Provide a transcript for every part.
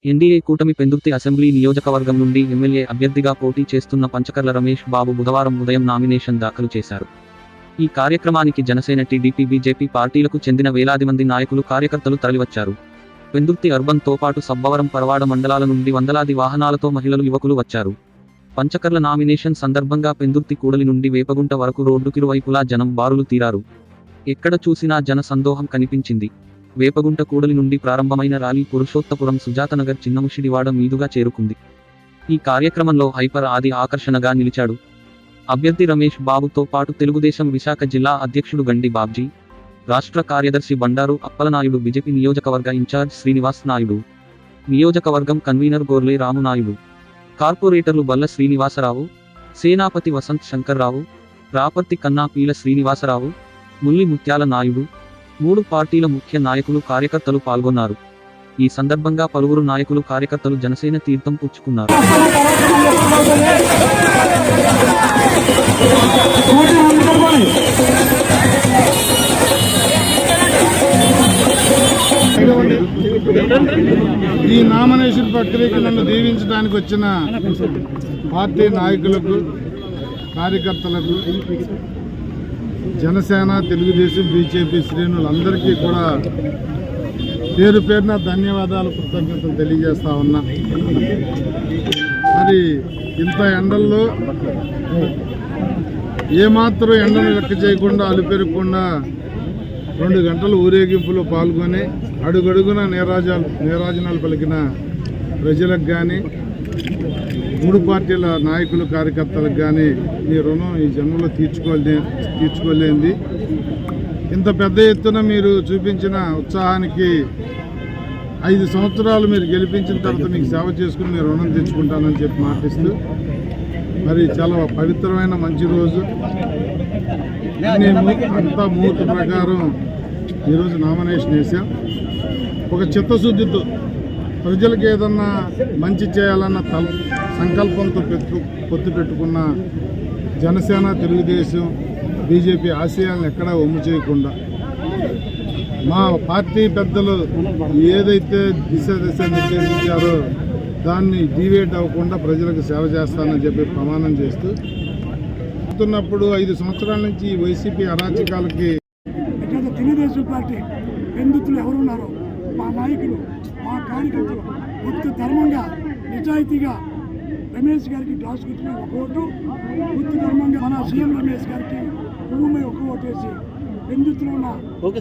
NDA కూటమి Pendurthi assembly నియోజకవర్గం నుండి ఎమ్మెల్యే అభ్యర్థిగా పోటీ చేస్తున్న పంచకర్ల రమేష్ బాబు బుధవారం ఉదయం నామినేషన్ దాఖలు చేశారు. ఈ కార్యక్రమానికి జనసేన, టీడీపీ, బీజేపీ పార్టీలకు చెందిన వేలాది మంది నాయకులు, కార్యకర్తలు తరలివచ్చారు. పెందుర్తి అర్బన్ తో పాటు సబ్బవరం, పరవాడ మండలాల నుండి వందలాది వాహనాలతో మహిళలు, యువకులు వచ్చారు. పంచకర్ల నామినేషన్ సందర్భంగా పెందుర్తి కూడలి నుండి వేపగుంట వరకు రోడ్డుకిరువైపులా జనం బారులు తీరారు. ఎక్కడ చూసినా జన సందోహం కనిపించింది. వేపగుంట కూడలి నుండి ప్రారంభమైన ర్యాలీ పురుషోత్తపురం, సుజాతనగర్, చిన్నముషిడివాడ మీదుగా చేరుకుంది. ఈ కార్యక్రమంలో హైపర్ ఆది ఆకర్షణగా నిలిచాడు. అభ్యర్థి రమేష్ బాబుతో పాటు తెలుగుదేశం విశాఖ జిల్లా అధ్యక్షుడు గండి బాబ్జీ, రాష్ట్ర కార్యదర్శి బండారు అప్పలనాయుడు, బీజేపీ నియోజకవర్గ ఇన్ఛార్జ్ శ్రీనివాస్ నాయుడు, నియోజకవర్గం కన్వీనర్ గోర్లే రామునాయుడు, కార్పొరేటర్లు బల్ల శ్రీనివాసరావు, సేనాపతి వసంత్ శంకర్రావు, రాపర్తి కన్నా పీల శ్రీనివాసరావు, ముల్లి ముత్యాల నాయుడు, 3 పార్టీల ముఖ్య నాయకులు, కార్యకర్తలు పాల్గొన్నారు. ఈ సందర్భంగా పలువురు నాయకులు, కార్యకర్తలు జనసేన తీర్థం పుచ్చుకున్నారు. ఈ నామినేషన్ ప్రక్రియకు నన్ను దీవించడానికి వచ్చిన పార్టీ నాయకులకు, కార్యకర్తలకు, జనసేన, తెలుగుదేశం, బీజేపీ శ్రేణులందరికీ కూడా పేరు పేరున ధన్యవాదాలు, కృతజ్ఞతలు తెలియజేస్తా ఉన్నా. మరి ఇంత ఎండల్లో ఏమాత్రం ఎండను లెక్క చేయకుండా, అలుపెరగకుండా 2 గంటల ఊరేగింపులో పాల్గొని అడుగడుగున నీరాజనాలు పలికిన ప్రజలకు కానీ, 3 పార్టీల నాయకులు, కార్యకర్తలకు కానీ మీ రుణం ఈ జన్మలో తీర్చుకోలేంది. ఇంత పెద్ద ఎత్తున మీరు చూపించిన ఉత్సాహానికి 5 సంవత్సరాలు మీరు గెలిపించిన తర్వాత మీకు సేవ చేసుకుని మీ రుణం తెచ్చుకుంటానని చెప్పి మాటిస్తూ, మరి చాలా పవిత్రమైన మంచి రోజు. అంతా ముహూర్త ప్రకారం ఈరోజు నామినేషన్ వేసాం. ఒక చిత్తశుద్ధితో ప్రజలకు ఏదన్నా మంచి చేయాలన్న సంకల్పంతో పొత్తు పెట్టుకున్న జనసేన, తెలుగుదేశం, బీజేపీ ఆశయాలను ఎక్కడా ఒమ్ము చేయకుండా, మా పార్టీ పెద్దలు ఏదైతే దిశ నిర్దేశించారో దాన్ని డీవియేట్ అవ్వకుండా ప్రజలకు సేవ చేస్తానని చెప్పి ప్రమాణం చేస్తూ ఉన్నప్పుడు 5 సంవత్సరాల నుంచి వైసీపీ అరాచకాలకి తెలుగుదేశం పార్టీ పెందుతులు ఎవరున్నారో మా నాయకులు, మా కార్యకర్తలు భక్తి ధర్మంగా, నిజాయితీగా రమేష్ గారికి గ్లాస్ గుర్తుపై 1 ఓటు, భక్తి ధర్మంగా మన సీఎం రమేష్ గారికి భూమి 1 ఓటు వేసి పెందుతులు ఉన్న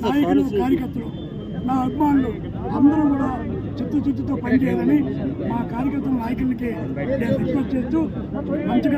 నాయకులు, కార్యకర్తలు, నా అభిమానులు అందరూ కూడా చిత్తశుద్ధితో పనిచేయాలని మా కార్యకర్తల నాయకులకి నేను రిక్వెస్ట్ చేస్తూ మంచిగా